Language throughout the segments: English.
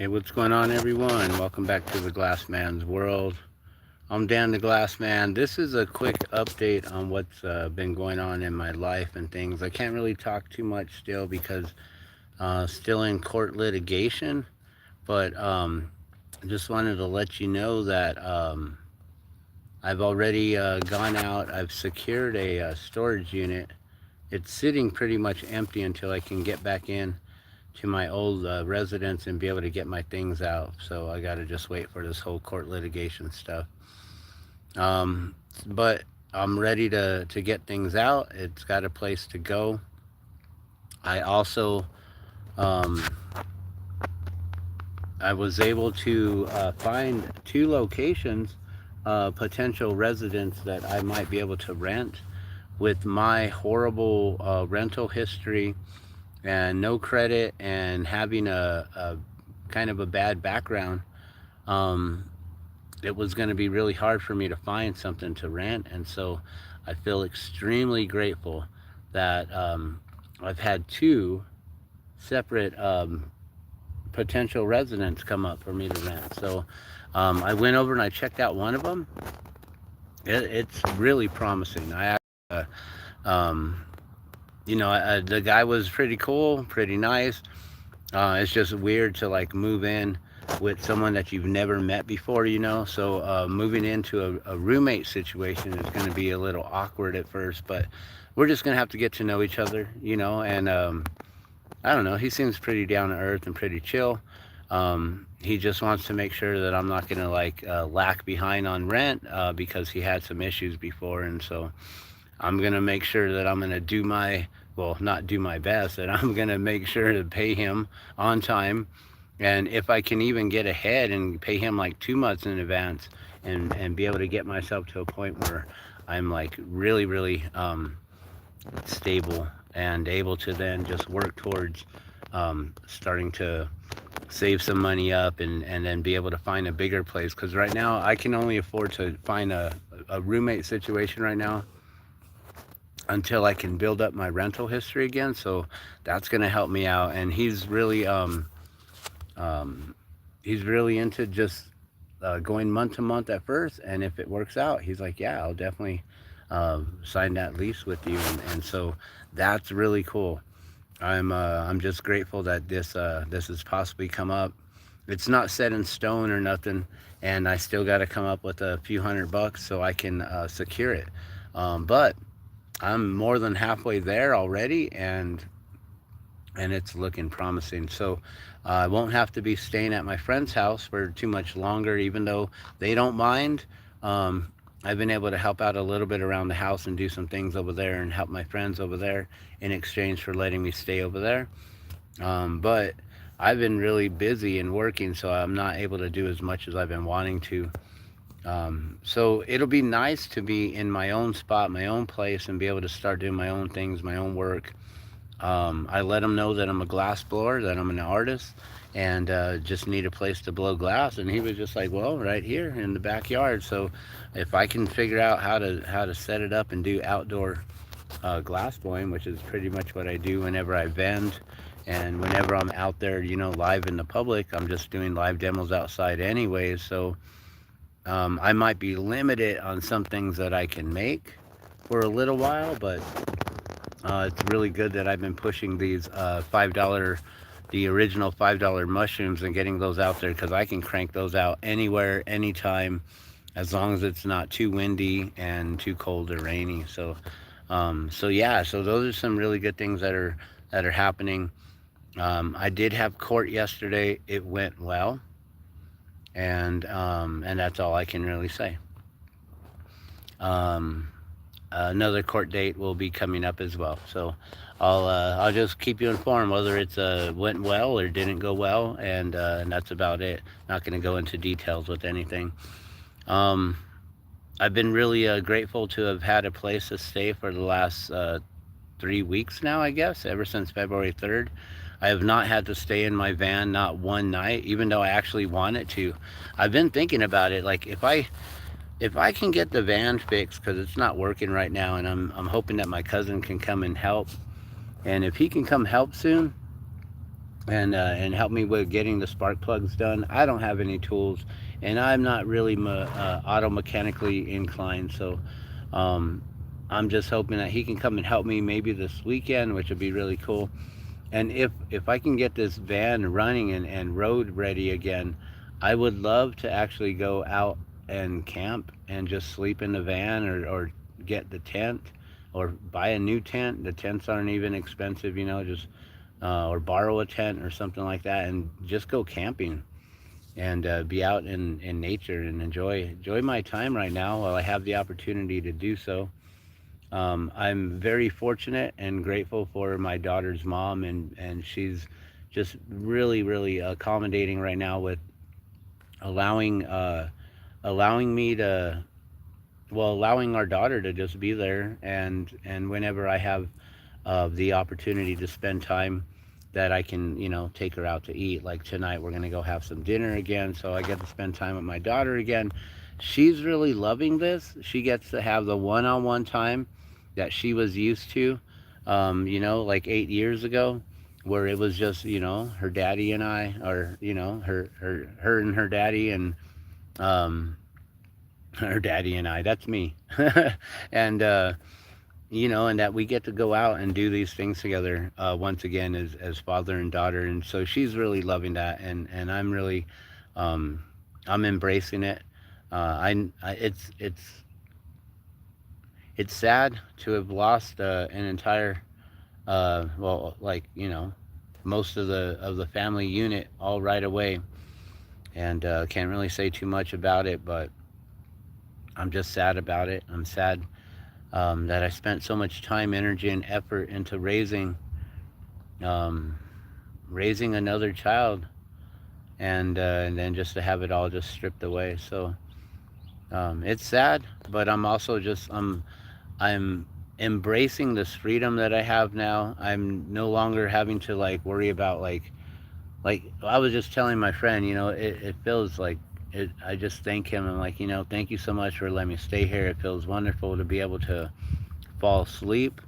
Hey, what's going on, everyone? Welcome back to the Glass Man's world. I'm Dan the Glass Man. This is a quick update on what's been going on in my life and things. I can't really talk too much still because still in court litigation, but I just wanted to let you know that I've already gone out. I've secured a storage unit. It's sitting pretty much empty until I can get back in to my old residence and be able to get my things out. So I got to just wait for this whole court litigation stuff. Um, but I'm ready to get things out. It's got a place to go. I also um, I was able to find two locations, potential residents that I might be able to rent with my horrible rental history and no credit and having a kind of a bad background. um, it was going to be really hard for me to find something to rent. And so I feel extremely grateful that I've had two separate potential residents come up for me to rent. So I went over and I checked out one of them. It's really promising. Uh, um, the guy was pretty cool, pretty nice. It's just weird to like move in with someone that you've never met before, So moving into a roommate situation is going to be a little awkward at first, but we're just going to have to get to know each other, And I don't know. He seems pretty down to earth and pretty chill. He just wants to make sure that I'm not going to like lack behind on rent because he had some issues before, and so I'm going to make sure that I'm going to do my, well, not do my best, that I'm going to make sure to pay him on time. And if I can even get ahead and pay him like 2 months in advance and be able to get myself to a point where I'm like really, really stable and able to then just work towards starting to save some money up and then be able to find a bigger place. Because right now I can only afford to find a roommate situation right now until I can build up my rental history again. So that's going to help me out. And um, he's really into just going month to month at first. And if it works out, he's like, yeah, I'll definitely sign that lease with you. And so that's really cool. I'm just grateful that this has possibly come up. It's not set in stone or nothing, and I still got to come up with a few $100 so I can secure it. But I'm more than halfway there already, and it's looking promising. So I won't have to be staying at my friend's house for too much longer, even though they don't mind. I've been able to help out a little bit around the house and do some things over there and help my friends over there in exchange for letting me stay over there. But I've been really busy and working, so I'm not able to do as much as I've been wanting to. So it'll be nice to be in my own spot, my own place, and be able to start doing my own things, my own work. I let them know that I'm a glass blower, that I'm an artist, and just need a place to blow glass. And he was just like, "Well, right here in the backyard." So if I can figure out how to set it up and do outdoor glass blowing, which is pretty much what I do whenever I vend, and whenever I'm out there, live in the public, I'm just doing live demos outside anyways. So I might be limited on some things that I can make for a little while, but it's really good that I've been pushing these $5, the original $5 mushrooms, and getting those out there, because I can crank those out anywhere, anytime, as long as it's not too windy and too cold or rainy. So yeah, so those are some really good things that are happening. I did have court yesterday. It went well, and that's all I can really say. Um, Another court date will be coming up as well. So I'll just keep you informed whether it's went well or didn't go well, and that's about it. Not going to go into details with anything. Um, I've been really grateful to have had a place to stay for the last 3 weeks now, I guess, ever since February 3rd. I have not had to stay in my van, not one night, even though I actually wanted to. I've been thinking about it, like if I can get the van fixed, because it's not working right now, and I'm hoping that my cousin can come and help. And if he can come help soon, and help me with getting the spark plugs done. I don't have any tools, and I'm not really auto mechanically inclined, so um, I'm just hoping that he can come and help me maybe this weekend, which would be really cool. And if I can get this van running and road ready again, I would love to actually go out and camp and just sleep in the van, or get the tent, or buy a new tent. The tents aren't even expensive, just or borrow a tent or something like that, and just go camping and be out in nature and enjoy my time right now while I have the opportunity to do so. I'm very fortunate and grateful for my daughter's mom, and she's just really accommodating right now with allowing allowing me to allowing our daughter to just be there, and whenever I have the opportunity to spend time that I can, take her out to eat. Like tonight, we're gonna go have some dinner again, so I get to spend time with my daughter again. She's really loving this. She gets to have the one-on-one time that she was used to, like 8 years ago, where it was just, her daddy and I, or her and her daddy, and um, her daddy and I. That's me, and and that we get to go out and do these things together once again as father and daughter. And so she's really loving that, and I'm really um, I'm embracing it. It's sad to have lost an entire like most of the family unit all right away, and can't really say too much about it, but I'm just sad about it. I'm sad that I spent so much time, energy, and effort into um, raising another child, and then just to have it all just stripped away. So it's sad, but I'm embracing this freedom that I have now. I'm no longer having to like worry about like I was just telling my friend, it feels like it. I just thank him. I'm like, thank you so much for letting me stay here. It feels wonderful to be able to fall asleep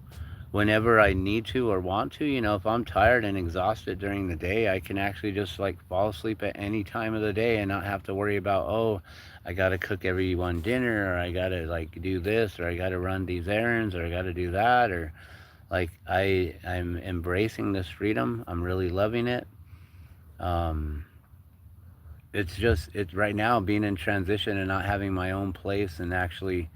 whenever I need to or want to. If I'm tired and exhausted during the day, I can actually just like fall asleep at any time of the day and not have to worry about, oh, I got to cook everyone dinner, or I got to like do this, or I got to run these errands, or I got to do that, or like I'm embracing this freedom. I'm really loving it. Um, it's right now being in transition and not having my own place and actually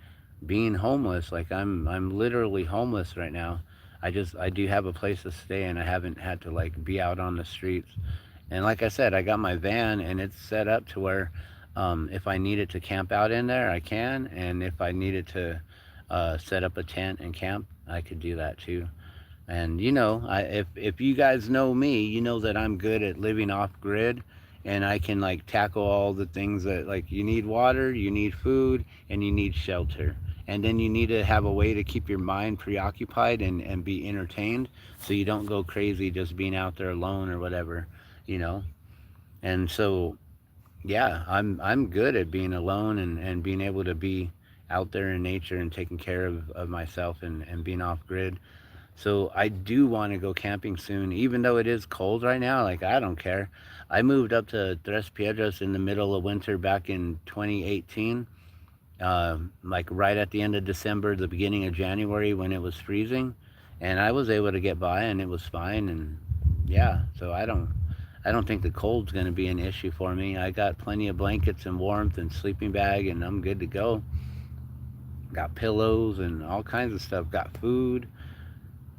being homeless. Like I'm literally homeless right now. I do have a place to stay, and I haven't had to like be out on the streets. And like I said, I got my van, and it's set up to where if I needed to camp out in there, I can, and if I needed to set up a tent and camp, I could do that too. And if you guys know me, you know that I'm good at living off grid, and I can like tackle all the things that, like, you need water, you need food, and you need shelter. And then you need to have a way to keep your mind preoccupied and be entertained, so you don't go crazy just being out there alone or whatever, you know. And so yeah, I'm good at being alone, and being able to be out there in nature and taking care of myself, and being off grid. So I do want to go camping soon, even though it is cold right now. Like, I don't care. I moved up to Tres Piedras in the middle of winter back in 2018, like right at the end of December, the beginning of January, when it was freezing, and I was able to get by, and it was fine. And yeah, so I don't think the cold's going to be an issue for me. I got plenty of blankets and warmth and sleeping bag, and I'm good to go. Got pillows and all kinds of stuff. Got food.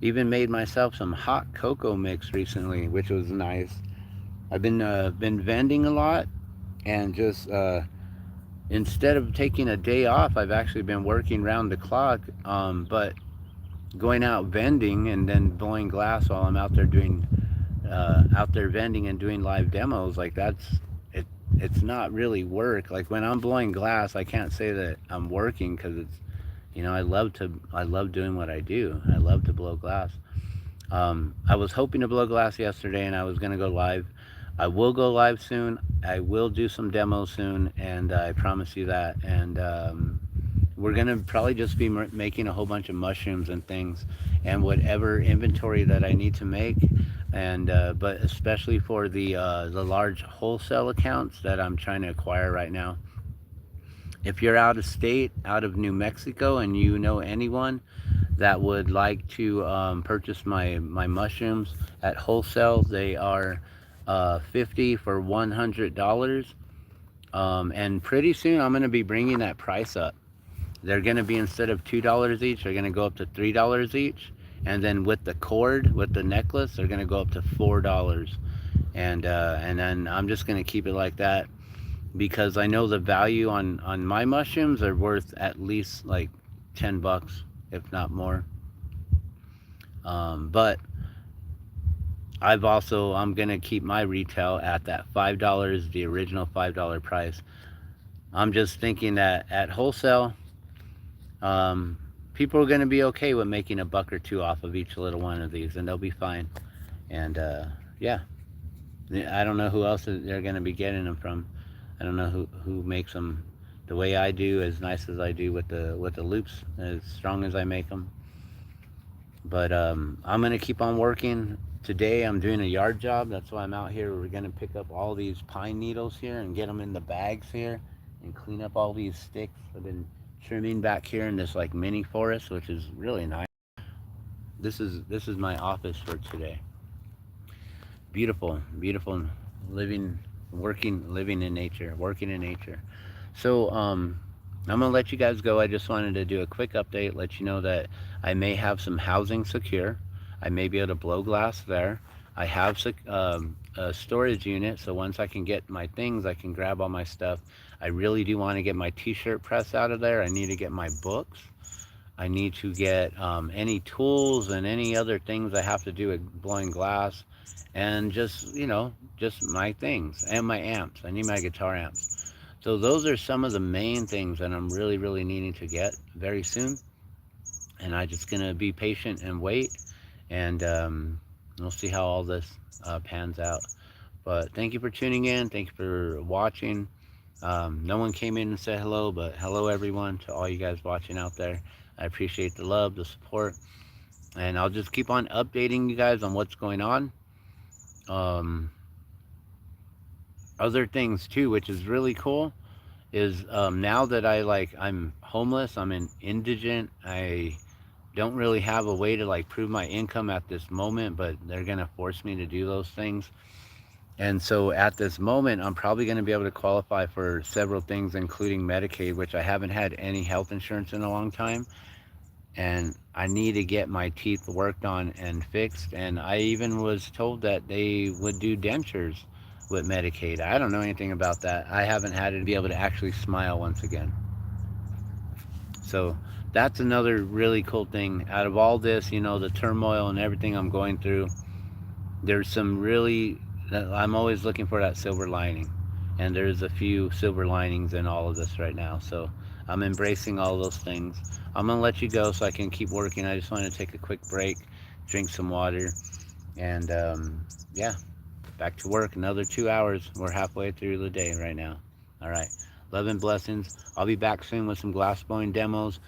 Even made myself some hot cocoa mix recently, which was nice. I've been vending a lot, and just instead of taking a day off, I've actually been working round the clock. But going out vending and then blowing glass while I'm out there vending and doing live demos, like it. It's not really work. Like when I'm blowing glass, I can't say that I'm working, because I love doing what I do. I love to blow glass. I was hoping to blow glass yesterday, and I was going to go live. I will go live soon. I will do some demos soon, and I promise you that. And we're going to probably just be making a whole bunch of mushrooms and things, and whatever inventory that I need to make, And but especially for the large wholesale accounts that I'm trying to acquire right now. If you're out of state, out of New Mexico, and you know anyone that would like to purchase my mushrooms at wholesale, they are 50 for $100. And pretty soon I'm going to be bringing that price up. They're going to be, instead of $2 each, they're going to go up to $3 each. And then with the cord, with the necklace, they're going to go up to $4. And then I'm just going to keep it like that, because I know the value on my mushrooms are worth at least like $10, if not more. But I'm gonna keep my retail at that $5, the original $5 price. I'm just thinking that at wholesale, um, people are gonna be okay with making a buck or two off of each little one of these, and they'll be fine. And yeah, I don't know who else they're gonna be getting them from. I don't know who makes them the way I do, as nice as I do with the loops, as strong as I make them. But I'm gonna keep on working. Today I'm doing a yard job. That's why I'm out here. We're gonna pick up all these pine needles here and get them in the bags here, and clean up all these sticks. I've been trimming back here in this like mini forest, which is really nice. This is my office for today. Beautiful, beautiful living, working, living in nature, working in nature. So I'm gonna let you guys go. I just wanted to do a quick update, let you know that I may have some housing secure. I may be able to blow glass there. I have a storage unit, so once I can get my things, I can grab all my stuff. I really do want to get my t-shirt press out of there. I need to get my books. I need to get any tools and any other things I have to do with blowing glass, and just, just my things and my amps. I need my guitar amps. So those are some of the main things that I'm really, really needing to get very soon. And I'm just gonna be patient and wait, and we'll see how all this pans out. But thank you for tuning in. Thank you for watching. No one came in and said hello, but hello everyone, to all you guys watching out there. I appreciate the love, the support, and I'll just keep on updating you guys on what's going on. Um, Other things too, which is really cool, is now that I'm homeless, I'm indigent. I don't really have a way to like prove my income at this moment, but they're gonna force me to do those things. And so at this moment, I'm probably going to be able to qualify for several things, including Medicaid, which I haven't had any health insurance in a long time. And I need to get my teeth worked on and fixed. And I even was told that they would do dentures with Medicaid. I don't know anything about that. I haven't had to be able to actually smile once again. So that's another really cool thing. Out of all this, the turmoil and everything I'm going through, there's some really, I'm always looking for that silver lining, and there's a few silver linings in all of this right now. So I'm embracing all those things. I'm gonna let you go so I can keep working. I just want to take a quick break, drink some water, and yeah, back to work. Another 2 hours. We're halfway through the day right now. All right, love and blessings. I'll be back soon with some glass blowing demos,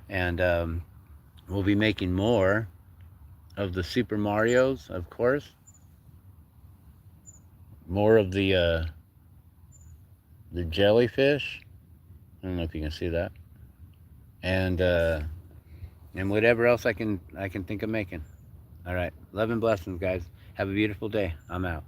and we'll be making more of the Super Marios, of course. More of the jellyfish. I don't know if you can see that, and whatever else I can think of making. All right, love and blessings, guys. Have a beautiful day. I'm out.